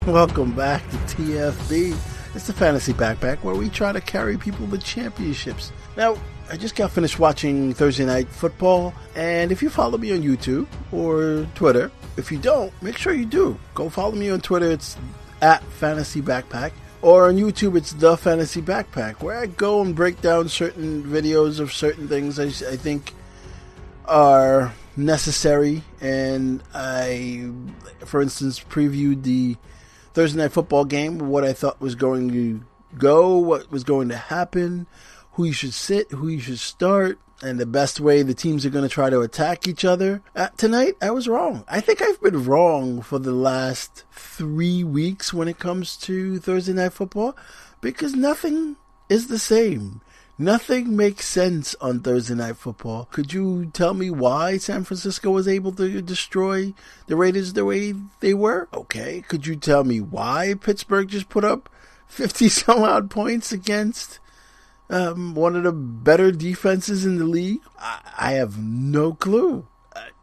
Welcome back to TFB. It's the Fantasy Backpack where we try to carry people to championships. Now, I just got finished watching Thursday Night Football, and if you follow me on YouTube or Twitter, if you don't, make sure you do. Go follow me on Twitter, it's at Fantasy Backpack, or on YouTube, it's The Fantasy Backpack, where I go and break down certain videos of certain things I think are necessary, and I, for instance, previewed the Thursday Night Football game, what I thought was going to go, what was going to happen, who you should sit, who you should start, and the best way the teams are going to try to attack each other. Tonight, I was wrong. I think I've been wrong for the last 3 weeks when it comes to Thursday Night Football, because nothing is the same. Nothing makes sense on Thursday Night Football. Could you tell me why San Francisco was able to destroy the Raiders the way they were? Okay. Could you tell me why Pittsburgh just put up 50-some-odd points against one of the better defenses in the league? I have no clue.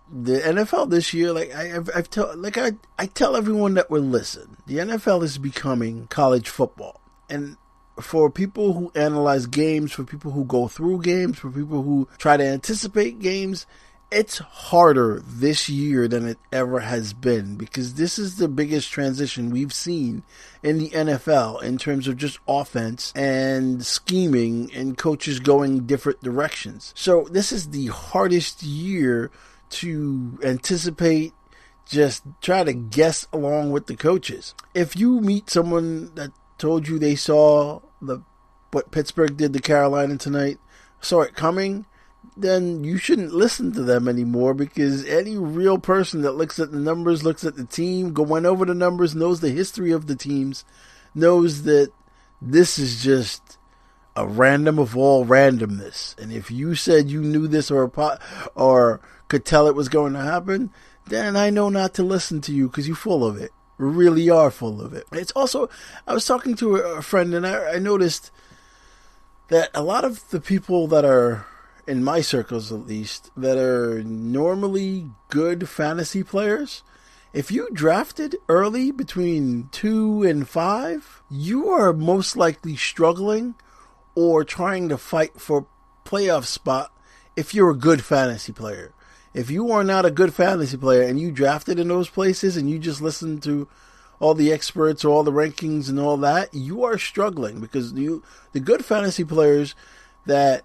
The NFL this year, I tell everyone that will listen, the NFL is becoming college football. And for people who analyze games, for people who go through games, for people who try to anticipate games, it's harder this year than it ever has been, because this is the biggest transition we've seen in the NFL in terms of just offense and scheming and coaches going different directions. So this is the hardest year to anticipate, just try to guess along with the coaches. If you meet someone that told you they saw what Pittsburgh did to Carolina tonight, saw it coming, then you shouldn't listen to them anymore, because any real person that looks at the numbers, looks at the team, went over the numbers, knows the history of the teams, knows that this is just a random of all randomness. And if you said you knew this or could tell it was going to happen, then I know not to listen to you, because you're full of it. Really are full of it. It's also, I was talking to a friend, and I noticed that a lot of the people that are, in my circles at least, that are normally good fantasy players, if you drafted early between 2 and 5, you are most likely struggling or trying to fight for a playoff spot if you're a good fantasy player. If you are not a good fantasy player and you drafted in those places and you just listen to all the experts or all the rankings and all that, you are struggling, because the good fantasy players that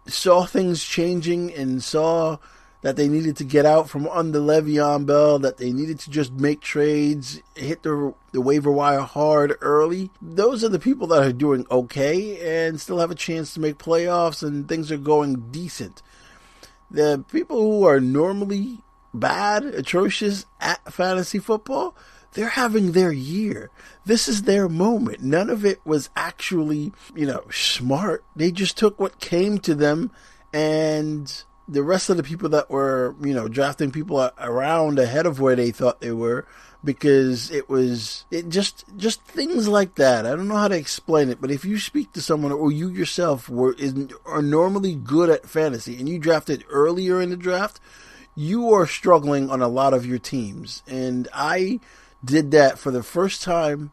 saw things changing and saw that they needed to get out from under Le'Veon Bell, that they needed to just make trades, hit the waiver wire hard early, those are the people that are doing okay and still have a chance to make playoffs and things are going decent. The people who are normally bad, atrocious at fantasy football, they're having their year. This is their moment. None of it was actually, smart. They just took what came to them, and the rest of the people that were, drafting people around ahead of where they thought they were, because it just things like that. I don't know how to explain it, but if you speak to someone, or you yourself are normally good at fantasy and you drafted earlier in the draft, you are struggling on a lot of your teams. And I did that for the first time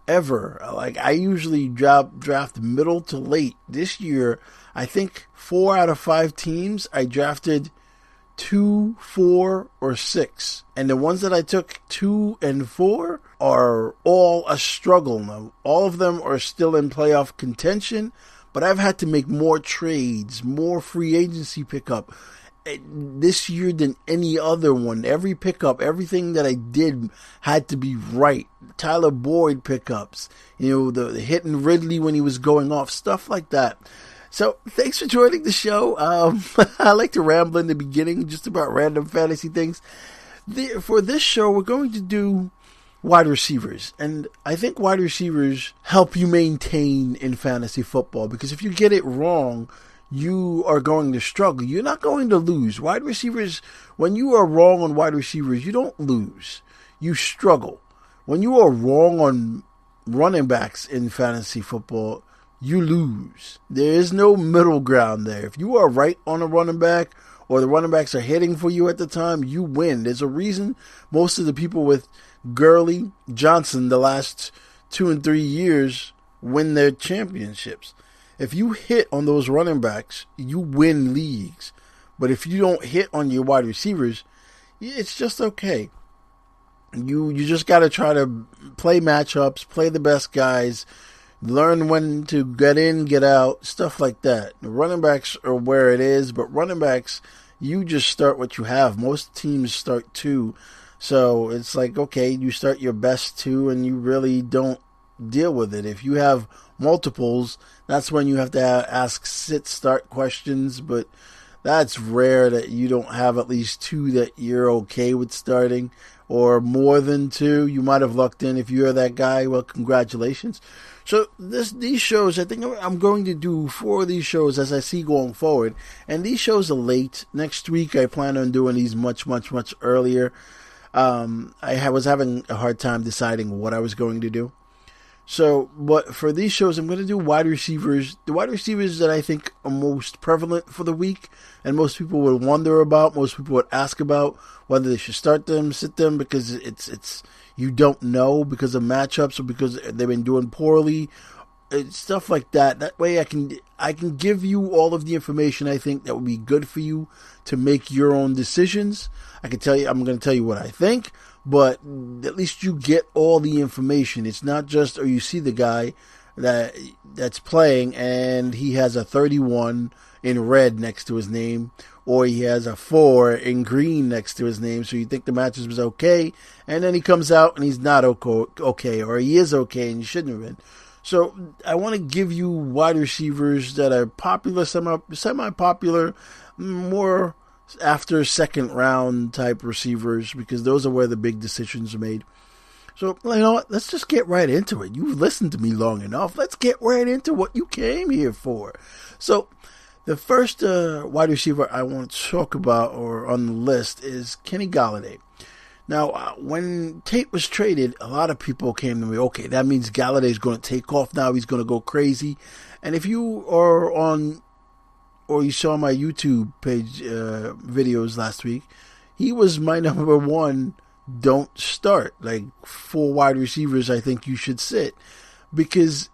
ever. Like, I usually draft middle to late. This year, I think 4 out of 5 teams I drafted 2, 4, or 6. And the ones that I took 2 and 4 are all a struggle now. All of them are still in playoff contention, but I've had to make more trades, more free agency pickup this year than any other one. Every pickup, everything that I did had to be right. Tyler Boyd pickups, the hitting Ridley when he was going off, stuff like that. So, thanks for joining the show. I like to ramble in the beginning just about random fantasy things. For this show, we're going to do wide receivers. And I think wide receivers help you maintain in fantasy football, because if you get it wrong, you are going to struggle. You're not going to lose. Wide receivers, when you are wrong on wide receivers, you don't lose. You struggle. When you are wrong on running backs in fantasy football, you lose. There is no middle ground there. If you are right on a running back, or the running backs are hitting for you at the time, you win. There's a reason most of the people with Gurley, Johnson, the last 2 and 3 years, win their championships. If you hit on those running backs, you win leagues. But if you don't hit on your wide receivers, it's just okay. You just got to try to play matchups, play the best guys, learn when to get in, get out, stuff like that. The running backs are where it is, but running backs, you just start what you have. Most teams start 2. So it's like, okay, you start your best 2 and you really don't deal with it. If you have multiples, that's when you have to ask sit-start questions, but that's rare that you don't have at least 2 that you're okay with starting, or more than 2. You might have lucked in. If you're that guy, well, congratulations. So these shows, I think I'm going to do 4 of these shows as I see going forward. And these shows are late. Next week, I plan on doing these much, much, much earlier. I was having a hard time deciding what I was going to do. So, but for these shows, I'm going to do wide receivers. The wide receivers that I think are most prevalent for the week, and most people would wonder about, most people would ask about whether they should start them, sit them, because it's you don't know because of matchups or because they've been doing poorly, stuff like that. That way, I can give you all of the information I think that would be good for you to make your own decisions. I'm going to tell you what I think. But at least you get all the information. It's not just, or you see the guy that's playing and he has a 31 in red next to his name, or he has a 4 in green next to his name, so you think the matchup was okay, and then he comes out and he's not okay, or he is okay and he shouldn't have been. So I want to give you wide receivers that are popular, semi-popular, more after second round type receivers, because those are where the big decisions are made. So, you know what? Let's just get right into it. You've listened to me long enough. Let's get right into what you came here for. So, the first wide receiver I want to talk about, or on the list, is Kenny Golladay. Now, when Tate was traded, a lot of people came to me, okay, that means Galladay's going to take off now. He's going to go crazy. And if you are on, or you saw my YouTube page videos last week, he was my number 1 don't start. Like 4 wide receivers I think you should sit, because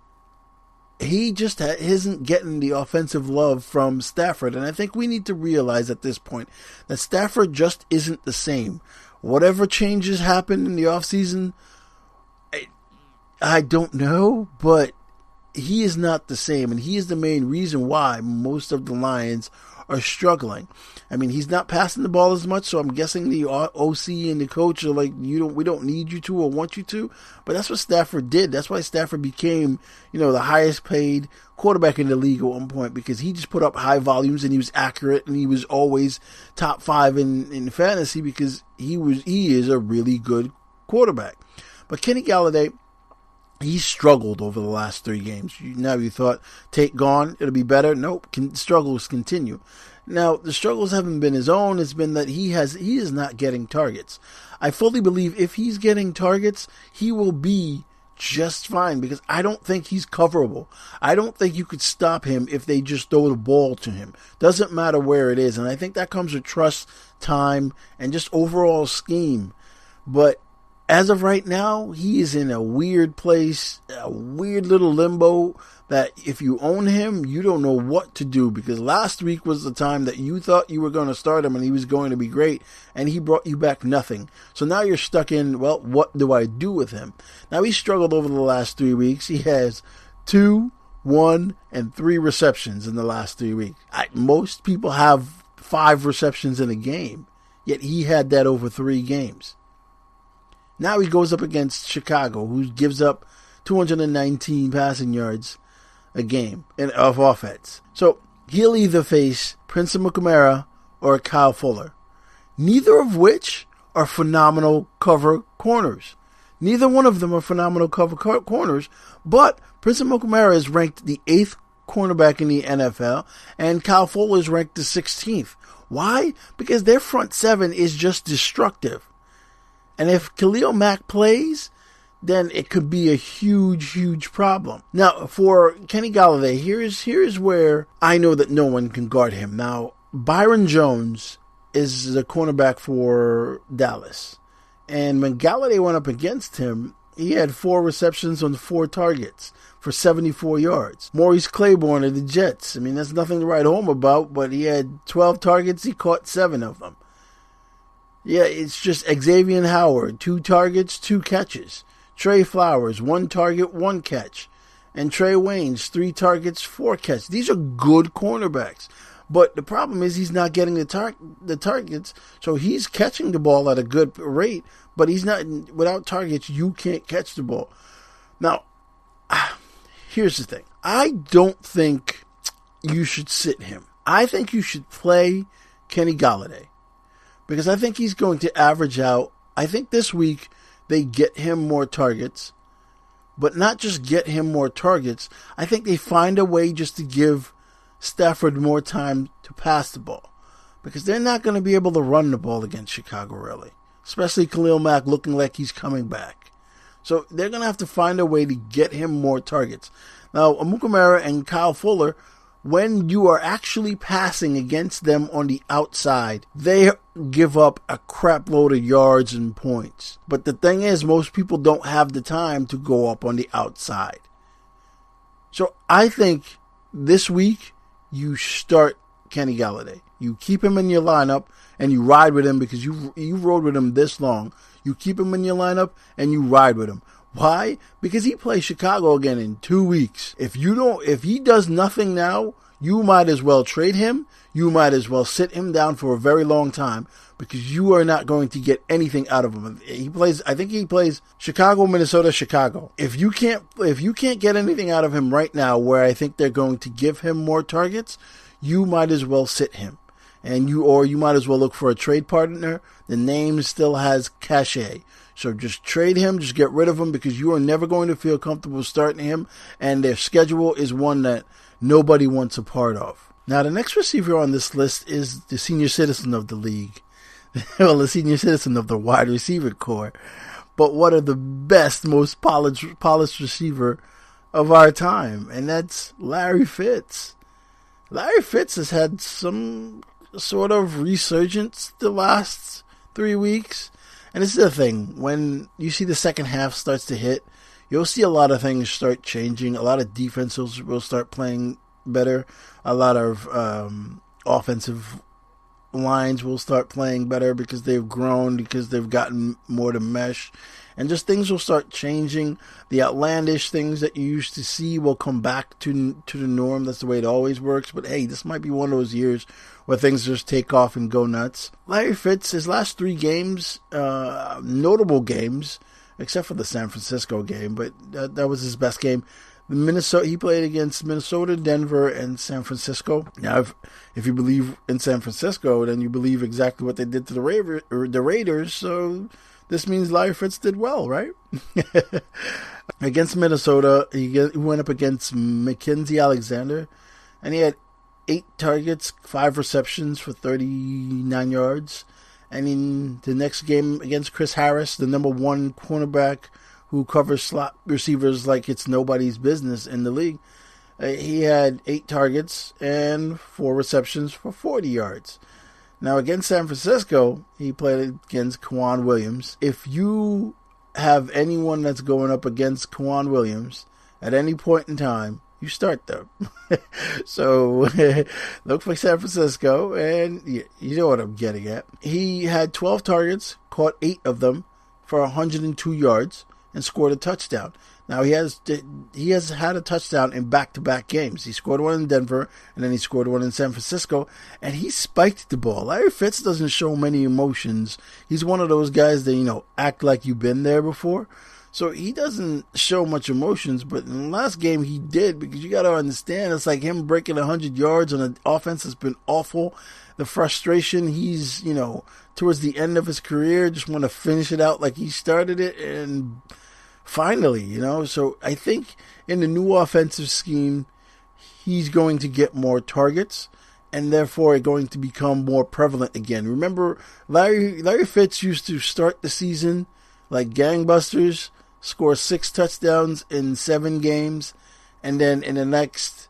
he just isn't getting the offensive love from Stafford. And I think we need to realize at this point that Stafford just isn't the same. Whatever changes happen in the offseason, I don't know, but he is not the same, and he is the main reason why most of the Lions are struggling. I mean, he's not passing the ball as much, so I'm guessing the OC and the coach are like, we don't need you to or want you to. But that's what Stafford did. That's why Stafford became, the highest paid quarterback in the league at one point, because he just put up high volumes and he was accurate and he was always top 5 in fantasy, because he is a really good quarterback. But Kenny Golladay, he struggled over the last 3 games. Now you thought, Tate gone, it'll be better. Nope, struggles continue. Now, the struggles haven't been his own. It's been that he is not getting targets. I fully believe if he's getting targets, he will be just fine, because I don't think he's coverable. I don't think you could stop him if they just throw the ball to him. Doesn't matter where it is. And I think that comes with trust, time, and just overall scheme. But as of right now, he is in a weird place, a weird little limbo that if you own him, you don't know what to do, because last week was the time that you thought you were going to start him and he was going to be great, and he brought you back nothing. So now you're stuck in, well, what do I do with him? Now, he struggled over the last 3 weeks. He has 2, 1, and 3 receptions in the last 3 weeks. Most people have 5 receptions in a game, yet he had that over 3 games. Now he goes up against Chicago, who gives up 219 passing yards a game of offense. So he'll either face Prince Amukamara or Kyle Fuller, neither of which are phenomenal cover corners. Neither one of them are phenomenal cover corners, but Prince Amukamara is ranked the 8th cornerback in the NFL, and Kyle Fuller is ranked the 16th. Why? Because their front 7 is just destructive. And if Khalil Mack plays, then it could be a huge, huge problem. Now, for Kenny Golladay, here's where I know that no one can guard him. Now, Byron Jones is the cornerback for Dallas. And when Galladay went up against him, he had 4 receptions on 4 targets for 74 yards. Maurice Claiborne of the Jets. I mean, that's nothing to write home about, but he had 12 targets. He caught 7 of them. Yeah, it's just Xavier Howard, 2 targets, 2 catches. Trey Flowers, 1 target, 1 catch. And Trey Waynes, 3 targets, 4 catches. These are good cornerbacks. But the problem is he's not getting the targets, so he's catching the ball at a good rate, but he's not, without targets, you can't catch the ball. Now, here's the thing. I don't think you should sit him. I think you should play Kenny Galladay, because I think he's going to average out. I think this week they get him more targets, but not just get him more targets. I think they find a way just to give Stafford more time to pass the ball, because they're not going to be able to run the ball against Chicago, really, especially Khalil Mack looking like he's coming back. So they're going to have to find a way to get him more targets. Now, Amukamara and Kyle Fuller, when you are actually passing against them on the outside, they give up a crap load of yards and points. But the thing is, most people don't have the time to go up on the outside. So I think this week, you start Kenny Galladay. You keep him in your lineup and you ride with him, because you rode with him this long. You keep him in your lineup and you ride with him. Why? Because he plays Chicago again in 2 weeks. If he does nothing now, you might as well trade him. You might as well sit him down for a very long time, because you are not going to get anything out of him. I think he plays Chicago, Minnesota, Chicago. If you can't get anything out of him right now, where I think they're going to give him more targets, you might as well sit him. And you might as well look for a trade partner. The name still has cachet. So just trade him, just get rid of him, because you are never going to feel comfortable starting him, and their schedule is one that nobody wants a part of. Now, the next receiver on this list is the senior citizen of the league. Well, the senior citizen of the wide receiver core. But one of the best, most polished receiver of our time, and that's Larry Fitz. Larry Fitz has had some sort of resurgence the last 3 weeks. And this is the thing, when you see the second half starts to hit, you'll see a lot of things start changing. A lot of defenses will start playing better. A lot of offensive lines will start playing better, because they've grown, because they've gotten more to mesh. And just things will start changing. The outlandish things that you used to see will come back to the norm. That's the way it always works. But hey, this might be one of those years where things just take off and go nuts. Larry Fitz, his last 3 games, notable games, except for the San Francisco game, but that was his best game. He played against Minnesota, Denver, and San Francisco. Now, if you believe in San Francisco, then you believe exactly what they did to the Raiders. So this means Larry Fitz did well, right? Against Minnesota, he went up against Mackenzie Alexander, and he had 8 targets, 5 receptions for 39 yards. And in the next game against Chris Harris, the number 1 cornerback who covers slot receivers like it's nobody's business in the league, he had 8 targets and 4 receptions for 40 yards. Now, against San Francisco, he played against Kwan Williams. If you have anyone that's going up against Kwan Williams at any point in time, you start them. So, look for San Francisco, and you know what I'm getting at. He had 12 targets, caught 8 of them for 102 yards, and scored a touchdown. Now, he has had a touchdown in back-to-back games. He scored one in Denver, and then he scored one in San Francisco, and he spiked the ball. Larry Fitz doesn't show many emotions. He's one of those guys that, act like you've been there before. So he doesn't show much emotions, but in the last game he did, because you got to understand, it's like him breaking 100 yards on an offense that's been awful. The frustration, he's, towards the end of his career, just want to finish it out like he started it, and finally, So I think in the new offensive scheme, he's going to get more targets, and therefore going to become more prevalent again. Remember, Larry Fitz used to start the season like gangbusters, score 6 touchdowns in 7 games, and then in the next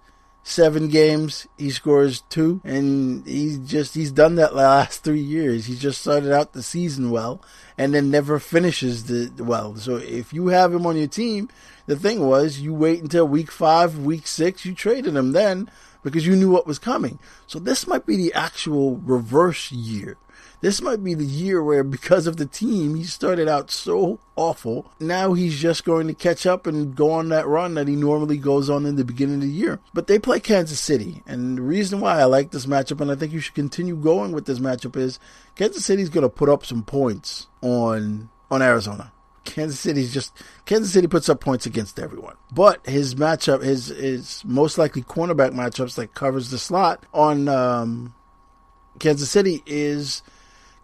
7 games, he scores 2, and he's done that the last 3 years. He just started out the season well, and then never finishes well. So if you have him on your team, the thing was, you wait until week 5, week 6, you traded him then because you knew what was coming. So this might be the actual reverse year. This might be the year where, because of the team, he started out so awful. Now he's just going to catch up and go on that run that he normally goes on in the beginning of the year. But they play Kansas City. And the reason why I like this matchup, and I think you should continue going with this matchup, is Kansas City's going to put up some points on Arizona. Kansas City puts up points against everyone. But his matchup, his most likely cornerback matchups that covers the slot on Kansas City is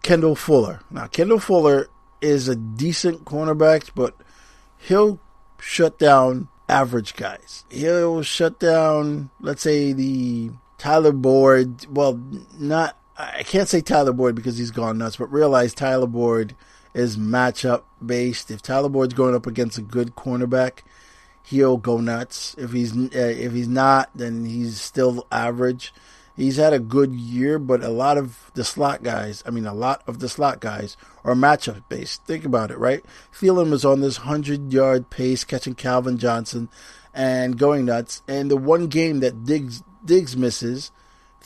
Kendall Fuller. Now, Kendall Fuller is a decent cornerback, but he'll shut down average guys. He'll shut down, let's say, the Tyler Boyd. Well, I can't say Tyler Boyd because he's gone nuts, but realize Tyler Boyd is matchup based. If Tyler Boyd's going up against a good cornerback, he'll go nuts. If he's not, then he's still average. He's had a good year, but a lot of the slot guys are matchup based. Think about it, right? Thielen was on this 100-yard pace, catching Calvin Johnson and going nuts. And the one game that Diggs misses,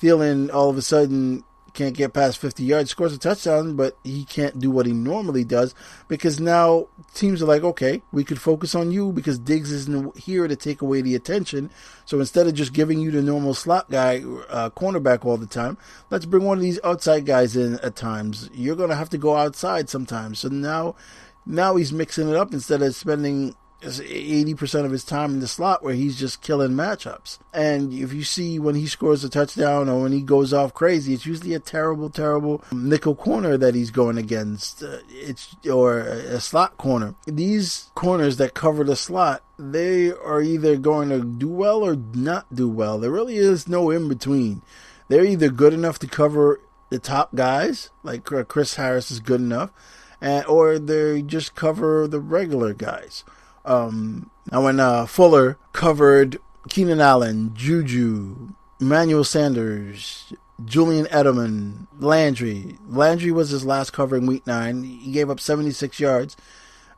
Thielen all of a sudden can't get past 50 yards, scores a touchdown, but he can't do what he normally does because now teams are like, okay, we could focus on you because Diggs isn't here to take away the attention. So instead of just giving you the normal slot guy, cornerback all the time, let's bring one of these outside guys in at times. You're going to have to go outside sometimes. So now he's mixing it up instead of spending 80% of his time in the slot where he's just killing matchups. And if you see when he scores a touchdown or when he goes off crazy, it's usually a terrible nickel corner that he's going against. Or a slot corner. These corners that cover the slot, they are either going to do well or not do well. There really is no in between. They're either good enough to cover the top guys, like Chris Harris is good enough, or they just cover the regular guys. Now when Fuller covered Keenan Allen, Juju, Emmanuel Sanders, Julian Edelman, Landry. Landry was his last cover in Week 9. He gave up 76 yards.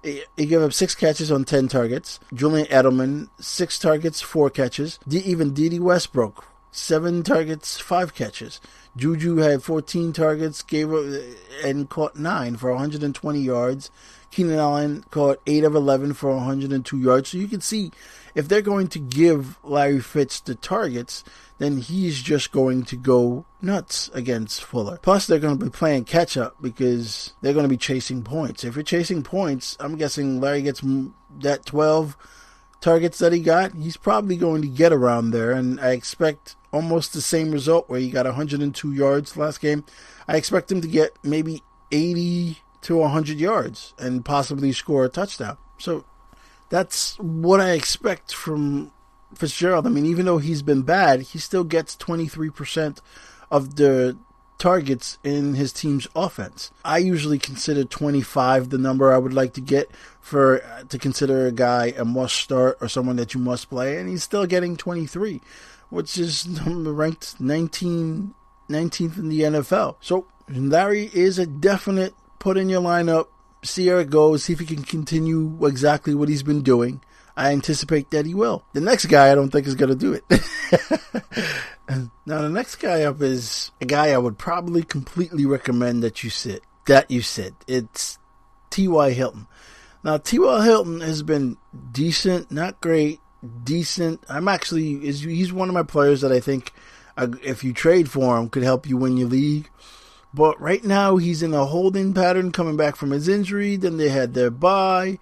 He gave up 6 catches on 10 targets. Julian Edelman, 6 targets, 4 catches. Even Dede Westbrook, 7 targets, 5 catches. Juju had 14 targets, and caught 9 for 120 yards. Keenan Allen caught 8 of 11 for 102 yards. So you can see if they're going to give Larry Fitz the targets, then he's just going to go nuts against Fuller. Plus, they're going to be playing catch-up because they're going to be chasing points. If you're chasing points, I'm guessing Larry gets that 12 targets that he got. He's probably going to get around there, and I expect almost the same result where he got 102 yards last game. I expect him to get maybe 80 to 100 yards and possibly score a touchdown. So that's what I expect from Fitzgerald. I mean, even though he's been bad, he still gets 23% of the targets in his team's offense. I usually consider 25 the number I would like to get to consider a guy a must start or someone that you must play, and he's still getting 23, which is ranked 19th in the NFL. So Larry is a definite put in your lineup, see how it goes, see if he can continue exactly what he's been doing. I anticipate that he will. The next guy I don't think is going to do it. Now, the next guy up is a guy I would probably completely recommend that you sit. It's T.Y. Hilton. Now, T.Y. Hilton has been decent, not great, decent. He's one of my players that I think if you trade for him could help you win your league. But right now, he's in a holding pattern coming back from his injury. Then they had their bye.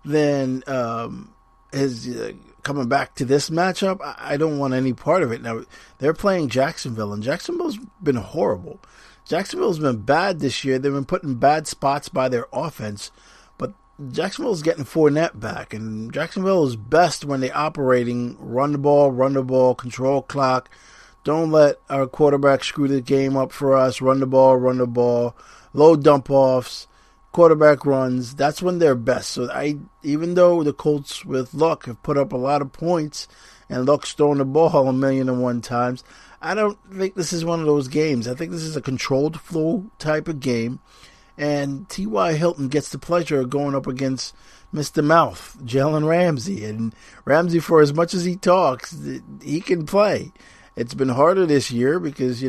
Then coming back to this matchup, I don't want any part of it. Now, they're playing Jacksonville, and Jacksonville's been horrible. Jacksonville's been bad this year. They've been put in bad spots by their offense. But Jacksonville's getting Fournette back, and Jacksonville is best when they're operating run the ball, control clock. Don't let our quarterback screw the game up for us. Run the ball, low dump-offs, quarterback runs. That's when they're best. So even though the Colts with luck have put up a lot of points and Luck's throwing the ball 1,000,001 times. I don't think this is one of those games. I think this is a controlled flow type of game, and T.Y. Hilton gets the pleasure of going up against Mr. Mouth, Jalen Ramsey. And Ramsey, for as much as he talks, he can play. It's been harder this year because,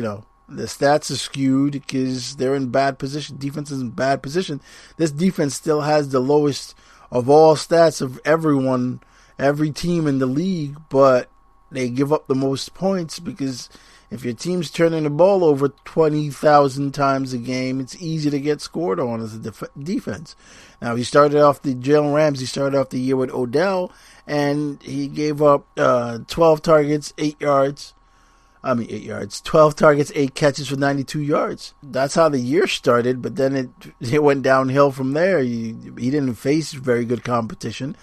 the stats are skewed because they're in bad position. Defense is in bad position. This defense still has the lowest of all stats of every team in the league, but they give up the most points because if your team's turning the ball over 20,000 times a game, it's easy to get scored on as a defense. Now, Jalen Ramsey started off the year with Odell, and he gave up 12 targets, 12 targets, 8 catches for 92 yards. That's how the year started, but then it went downhill from there. He didn't face very good competition.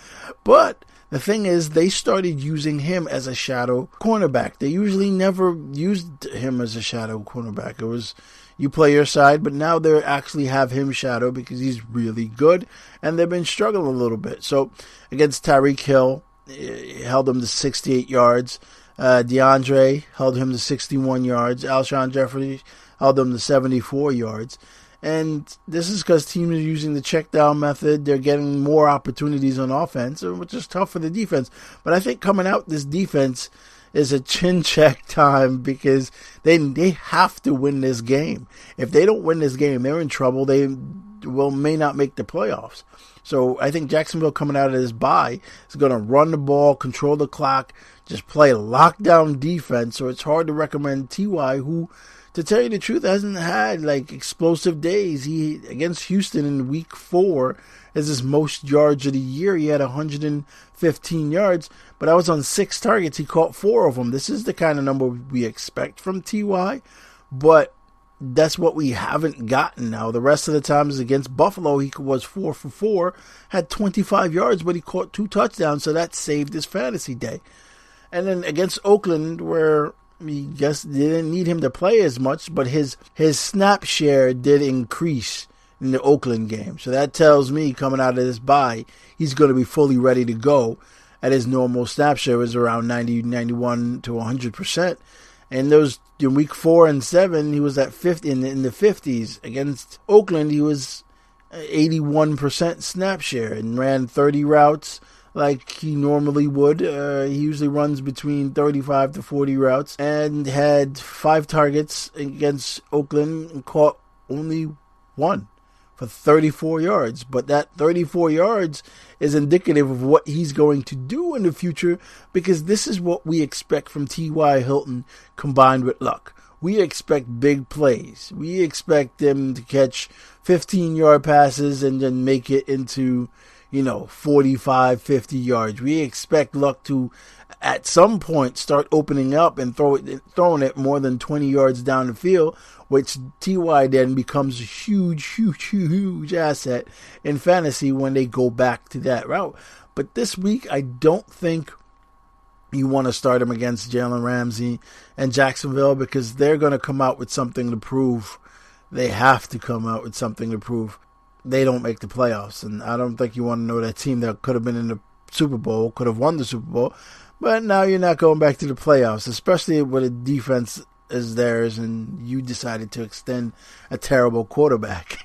But the thing is, they started using him as a shadow cornerback. They usually never used him as a shadow cornerback. It was, you play your side, but now they actually have him shadow because he's really good, and they've been struggling a little bit. So against Tyreek Hill, he held him to 68 yards. DeAndre held him to 61 yards. Alshon Jeffrey held him to 74 yards. And this is because teams are using the check down method. They're getting more opportunities on offense, which is tough for the defense. But I think coming out, this defense is a chin check time because they have to win this game. If they don't win this game, they're in trouble. They may not make the playoffs. So I think Jacksonville coming out of this bye is going to run the ball, control the clock, just play lockdown defense. So it's hard to recommend T.Y., who, to tell you the truth, hasn't had explosive days. He, against Houston in week 4, is his most yards of the year. He had 115 yards, but I was on 6 targets. He caught 4 of them. This is the kind of number we expect from T.Y., but that's what we haven't gotten now. The rest of the times against Buffalo, he was 4 for 4, had 25 yards, but he caught 2 touchdowns, so that saved his fantasy day. And then against Oakland, where we guess they didn't need him to play as much, but his snap share did increase in the Oakland game. So that tells me coming out of this bye, he's going to be fully ready to go. At his normal snap share was around 90, 91 to 100%. And those in week 4 and 7, he was at 50 in the 50s. Against Oakland, he was 81% snap share and ran 30 routes like he normally would. He usually runs between 35 to 40 routes and had 5 targets against Oakland and caught only 1 for 34 yards. But that 34 yards is indicative of what he's going to do in the future, because this is what we expect from T.Y. Hilton combined with Luck. We expect big plays. We expect them to catch 15-yard passes and then make it into 45, 50 yards. We expect Luck to, at some point, start opening up and throwing it more than 20 yards down the field, which T.Y. then becomes a huge asset in fantasy when they go back to that route. But this week, I don't think you want to start him against Jalen Ramsey and Jacksonville, because they're going to come out with something to prove. They have to come out with something to prove. They don't make the playoffs, and I don't think you want to know that team that could have been in the Super Bowl, could have won the Super Bowl, but now you're not going back to the playoffs, especially with a defense as theirs, and you decided to extend a terrible quarterback.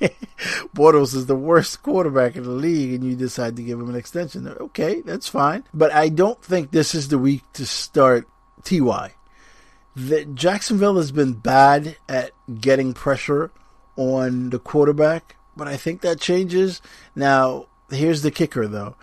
Bortles is the worst quarterback in the league, and you decide to give him an extension. Okay, that's fine, but I don't think this is the week to start T.Y. Jacksonville has been bad at getting pressure on the quarterback, but I think that changes. Now, here's the kicker, though.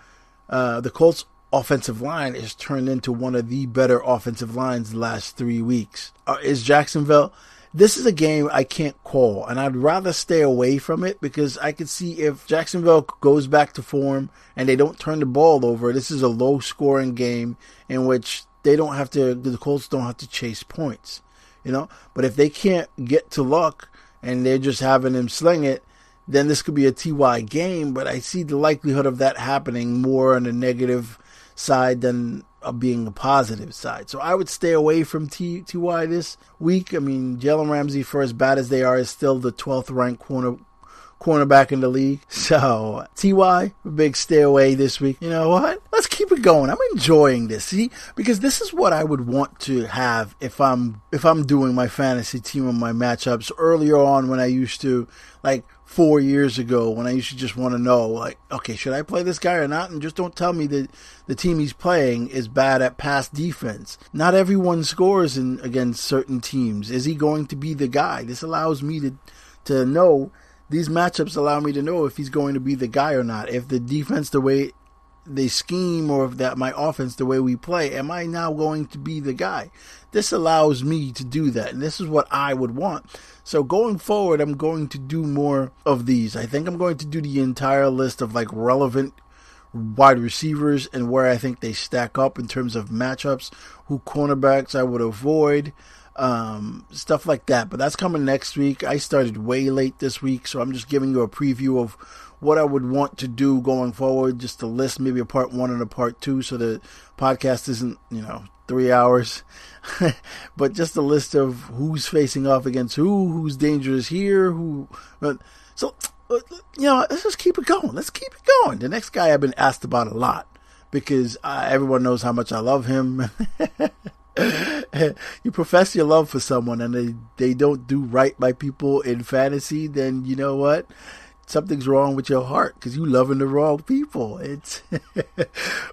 The Colts' offensive line has turned into one of the better offensive lines the last 3 weeks. Is Jacksonville? This is a game I can't call, and I'd rather stay away from it, because I could see if Jacksonville goes back to form and they don't turn the ball over, this is a low-scoring game in which the Colts don't have to chase points, But if they can't get to Luck and they're just having him sling it, then this could be a T.Y. game, but I see the likelihood of that happening more on the negative side than being a positive side. So I would stay away from T.Y. this week. I mean, Jalen Ramsey, for as bad as they are, is still the 12th ranked cornerback in the league. So, T.Y., big stay away this week. You know what? Let's keep it going. I'm enjoying this. See, because this is what I would want to have if I'm doing my fantasy team and my matchups earlier on when I used to, like 4 years ago, when I used to just want to know, like, okay, should I play this guy or not? And just don't tell me that the team he's playing is bad at pass defense. Not everyone scores against certain teams. Is he going to be the guy? This allows me to know. These matchups allow me to know if he's going to be the guy or not. If the defense, the way they scheme, or if that my offense, the way we play, am I now going to be the guy? This allows me to do that, and this is what I would want. So going forward, I'm going to do more of these. I think I'm going to do the entire list of like relevant wide receivers and where I think they stack up in terms of matchups, who cornerbacks I would avoid, stuff like that. But that's coming next week. I started way late this week, so I'm just giving you a preview of what I would want to do going forward, just to list maybe a part 1 and a part 2, so the podcast isn't 3 hours, but just a list of who's facing off against who's dangerous here, so let's just keep it going. Let's keep it going. The next guy I've been asked about a lot, because everyone knows how much I love him. You profess your love for someone and they don't do right by people in fantasy, then you know what? Something's wrong with your heart, because you loving the wrong people. It's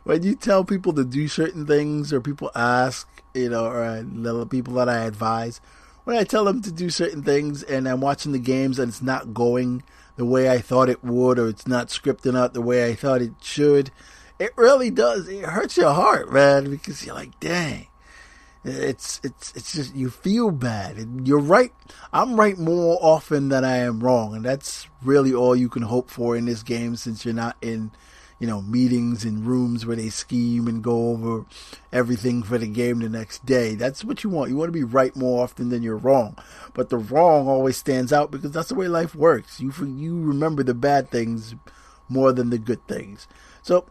when you tell people to do certain things, or people ask, or the people that I advise, when I tell them to do certain things and I'm watching the games and it's not going the way I thought it would, or it's not scripting out the way I thought it should, it really does. It hurts your heart, man, because you're like, dang. It's just, you feel bad. And you're right. I'm right more often than I am wrong. And that's really all you can hope for in this game, since you're not in, meetings and rooms where they scheme and go over everything for the game the next day. That's what you want. You want to be right more often than you're wrong. But the wrong always stands out, because that's the way life works. You remember the bad things more than the good things. So,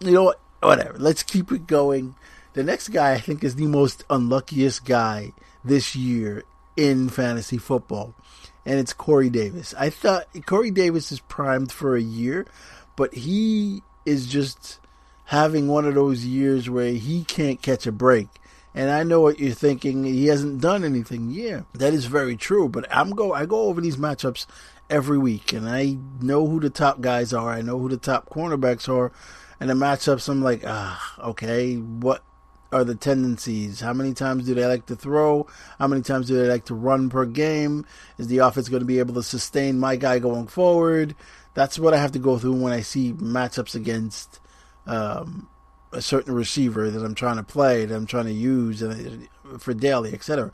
whatever. Let's keep it going. The next guy I think is the most unluckiest guy this year in fantasy football, and it's Corey Davis. I thought Corey Davis is primed for a year, but he is just having one of those years where he can't catch a break. And I know what you're thinking. He hasn't done anything. Yeah, that is very true. But I go over these matchups every week, and I know who the top guys are. I know who the top cornerbacks are. And the matchups, I'm like, okay, what are the tendencies? How many times do they like to throw? How many times do they like to run per game? Is the offense going to be able to sustain my guy going forward? That's what I have to go through when I see matchups against a certain receiver that I'm trying to play, that I'm trying to use for daily, etc.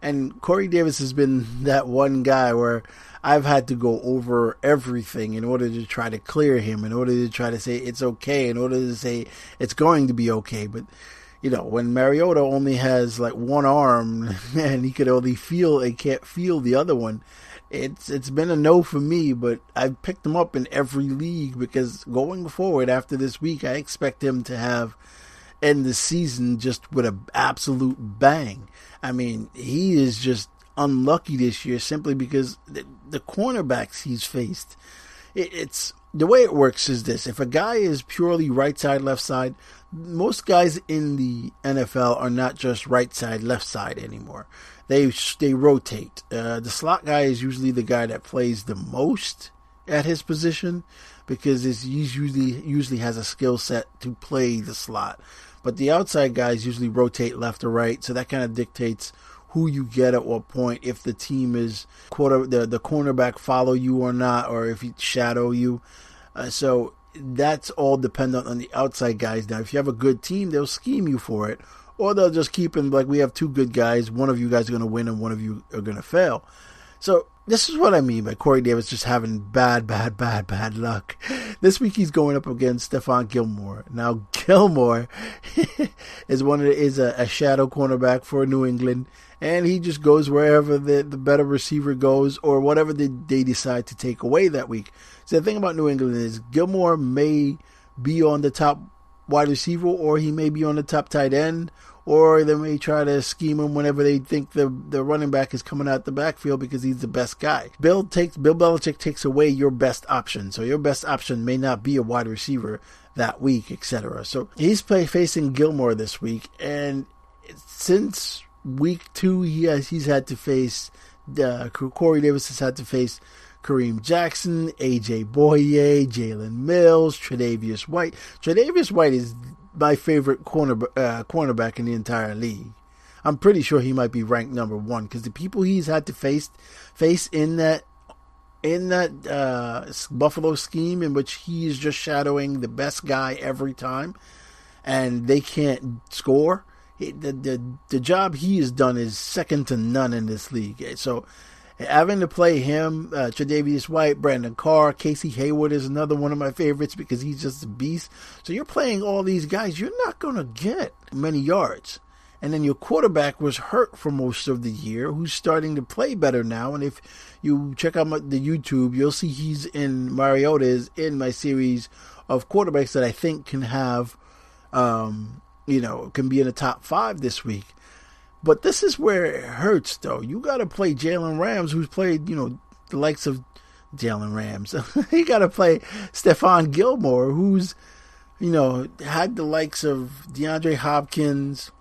And Corey Davis has been that one guy where I've had to go over everything in order to try to clear him, in order to try to say it's okay, in order to say it's going to be okay. But when Mariota only has like one arm and he could only feel and can't feel the other one, it's been a no for me. But I've picked him up in every league, because going forward after this week, I expect him to end the season just with an absolute bang. I mean, he is just unlucky this year simply because the cornerbacks he's faced. It's the way it works is this: if a guy is purely right side, left side, most guys in the NFL are not just right side, left side anymore. They rotate. The slot guy is usually the guy that plays the most at his position, because he usually has a skill set to play the slot. But the outside guys usually rotate left or right, so that kind of dictates who you get at what point, if the team is the cornerback follow you or not, or if he shadow you. So that's all dependent on the outside guys. Now, if you have a good team, they'll scheme you for it, or they'll just keep him like, we have two good guys, one of you guys are going to win and one of you are going to fail. So this is what I mean by Corey Davis just having bad luck. This week he's going up against Stephon Gilmore. Now Gilmore is a shadow cornerback for New England, and he just goes wherever the better receiver goes, or whatever they decide to take away that week. So the thing about New England is Gilmore may be on the top wide receiver, or he may be on the top tight end, or they may try to scheme him whenever they think the running back is coming out the backfield because he's the best guy. Bill Belichick takes away your best option, so your best option may not be a wide receiver that week, etc. So he's facing Gilmore this week, and since week 2, he's had to face Corey Davis has had to face Kareem Jackson, A.J. Boye, Jalen Mills, Tre'Davious White. Tre'Davious White is my favorite cornerback in the entire league. I'm pretty sure he might be ranked number 1 because the people he's had to face in that Buffalo scheme, in which he is just shadowing the best guy every time, and they can't score. The job he has done is second to none in this league. So having to play him, Tre'Davious White, Brandon Carr, Casey Hayward is another one of my favorites because he's just a beast. So you're playing all these guys, you're not going to get many yards. And then your quarterback was hurt for most of the year, who's starting to play better now. And if you check out the YouTube, you'll see Mariota is in my series of quarterbacks that I think can have, can be in the top 5 this week. But this is where it hurts, though. You got to play Jalen Rams, who's played, the likes of Jalen Rams. You got to play Stephon Gilmore, who's, had the likes of DeAndre Hopkins,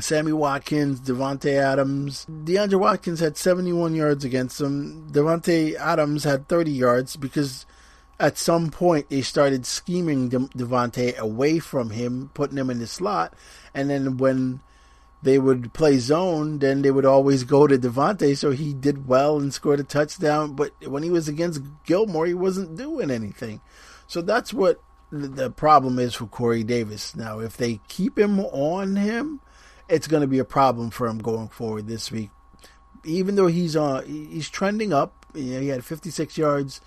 Sammy Watkins, Devontae Adams. DeAndre Watkins had 71 yards against him. Devontae Adams had 30 yards because at some point they started scheming Devontae away from him, putting him in the slot. And then when they would play zone, then they would always go to Devontae, so he did well and scored a touchdown. But when he was against Gilmore, he wasn't doing anything. So that's what the problem is for Corey Davis. Now, if they keep him on him, it's going to be a problem for him going forward this week. Even though he's trending up, he had 56 yards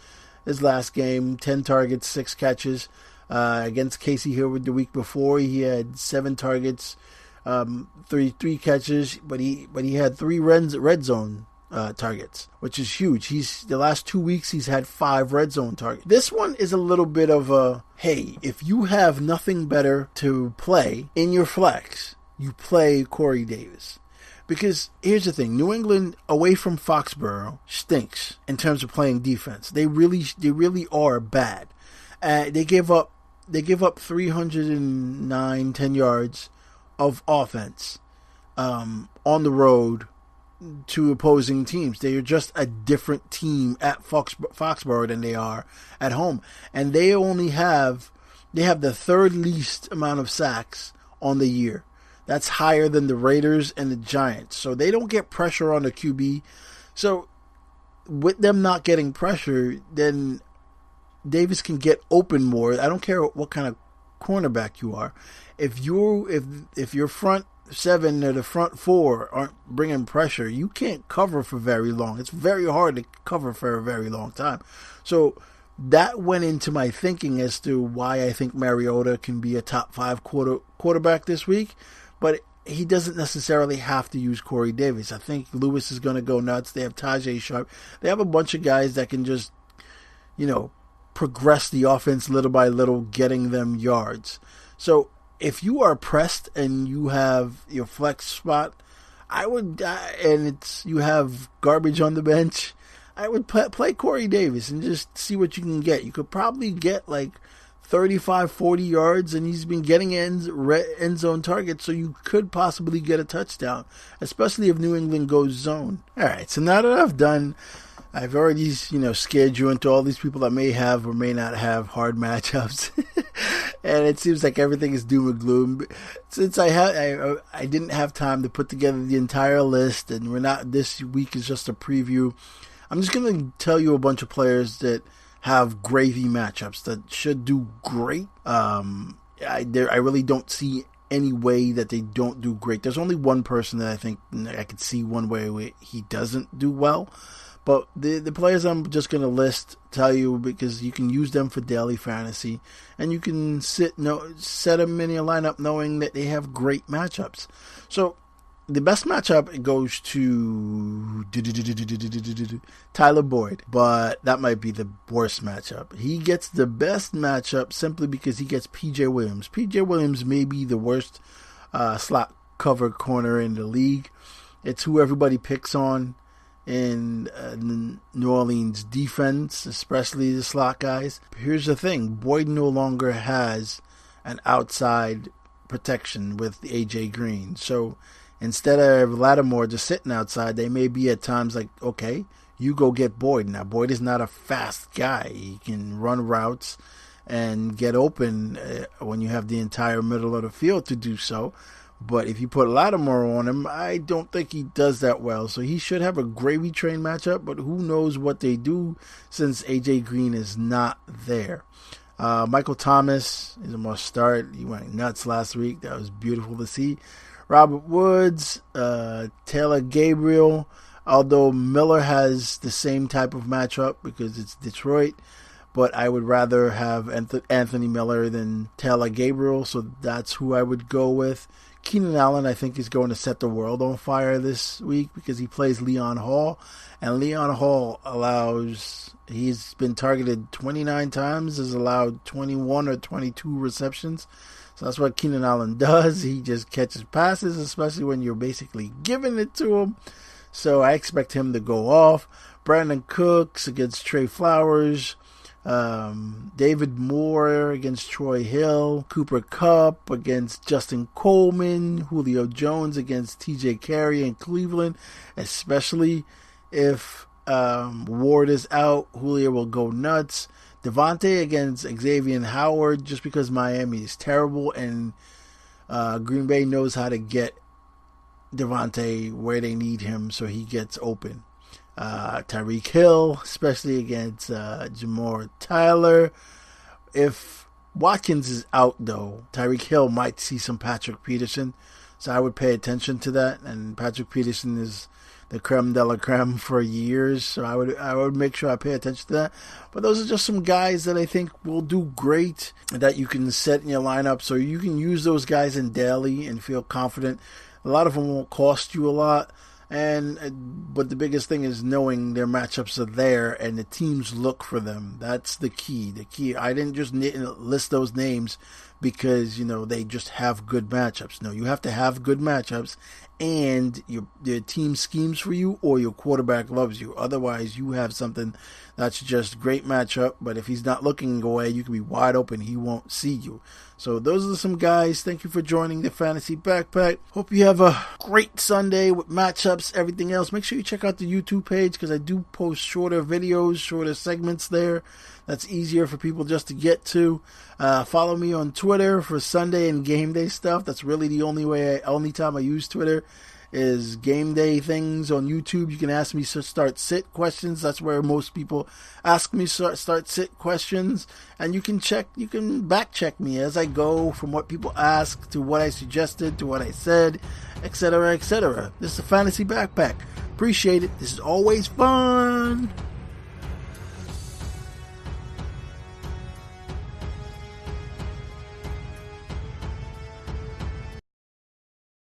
his last game, 10 targets, 6 catches. Against Casey Hayward the week before, he had 7 targets, three catches, but he had 3 red zone targets, which is huge. The last 2 weeks he's had 5 red zone targets. This one is a little bit of a, hey, if you have nothing better to play in your flex, you play Corey Davis. Because here's the thing, New England away from Foxborough stinks in terms of playing defense. They really are bad. They give up 309 10 yards of offense on the road to opposing teams. They are just a different team at Foxborough than they are at home. And they have the 3rd least amount of sacks on the year. That's higher than the Raiders and the Giants. So they don't get pressure on the QB. So with them not getting pressure, then Davis can get open more. I don't care what kind of cornerback you are. If your front 7 or the front 4 aren't bringing pressure, you can't cover for very long. It's very hard to cover for a very long time. So that went into my thinking as to why I think Mariota can be a top 5 quarterback this week. But he doesn't necessarily have to use Corey Davis. I think Lewis is going to go nuts. They have Tajay Sharp. They have a bunch of guys that can just, progress the offense little by little, getting them yards. So if you are pressed and you have your flex spot, you have garbage on the bench, I would play Corey Davis and just see what you can get. You could probably get like 35, 40 yards, and he's been getting end zone targets, so you could possibly get a touchdown, especially if New England goes zone. All right, so now that I've already, scared you into all these people that may have or may not have hard matchups, and it seems like everything is doom and gloom. Since I didn't have time to put together the entire list, and this week is just a preview, I'm just going to tell you a bunch of players that have gravy matchups that should do great. I really don't see any way that they don't do great. There's only one person that I think I could see one way where he doesn't do well. But the players I'm just going to tell you because you can use them for daily fantasy, and you can set them in your lineup knowing that they have great matchups. So the best matchup goes to Tyler Boyd, but that might be the worst matchup. He gets the best matchup simply because he gets P.J. Williams. P.J. Williams may be the worst slot cover corner in the league. It's who everybody picks on in New Orleans defense, especially the slot guys. Here's the thing. Boyd no longer has an outside protection with AJ Green. So instead of Lattimore just sitting outside, they may be at times like, okay, you go get Boyd. Now, Boyd is not a fast guy. He can run routes and get open when you have the entire middle of the field to do so. But if you put Lattimore on him, I don't think he does that well. So he should have a gravy train matchup, but who knows what they do since AJ Green is not there. Michael Thomas is a must start. He went nuts last week. That was beautiful to see. Robert Woods, Taylor Gabriel, although Miller has the same type of matchup because it's Detroit, but I would rather have Anthony Miller than Taylor Gabriel, so that's who I would go with. Keenan Allen, I think, is going to set the world on fire this week because he plays Leon Hall, and Leon Hall he's been targeted 29 times, has allowed 21 or 22 receptions. So that's what Keenan Allen does. He just catches passes, especially when you're basically giving it to him. So I expect him to go off. Brandon Cooks against Trey Flowers. David Moore against Troy Hill. Cooper Kupp against Justin Coleman. Julio Jones against TJ Carey in Cleveland. Especially if Ward is out, Julio will go nuts. Devontae against Xavier Howard, just because Miami is terrible and Green Bay knows how to get Devontae where they need him so he gets open. Tyreek Hill, especially against Jamar Tyler. If Watkins is out, though, Tyreek Hill might see some Patrick Peterson, so I would pay attention to that. And Patrick Peterson is the creme de la creme for years, so I would make sure I pay attention to that. But those are just some guys that I think will do great that you can set in your lineup, so you can use those guys in daily and feel confident. A lot of them won't cost you a lot, but the biggest thing is knowing their matchups are there and the teams look for them. That's the key. I didn't just list those names because they just have good matchups. No, you have to have good matchups and your team schemes for you or your quarterback loves you. Otherwise, you have something that's just great matchup, but if he's not looking away, you can be wide open. He won't see you. So those are some guys. Thank you for joining the Fantasy Backpack. Hope you have a great Sunday with matchups, everything else. Make sure you check out the YouTube page because I do post shorter videos, shorter segments there. That's easier for people just to get to. Follow me on Twitter for Sunday and game day stuff. That's really the only time I use Twitter is game day things on YouTube. You can ask me start sit questions. That's where most people ask me start sit questions. And you can back check me as I go from what people ask to what I suggested to what I said, etc., etc. This is a Fantasy Backpack. Appreciate it. This is always fun.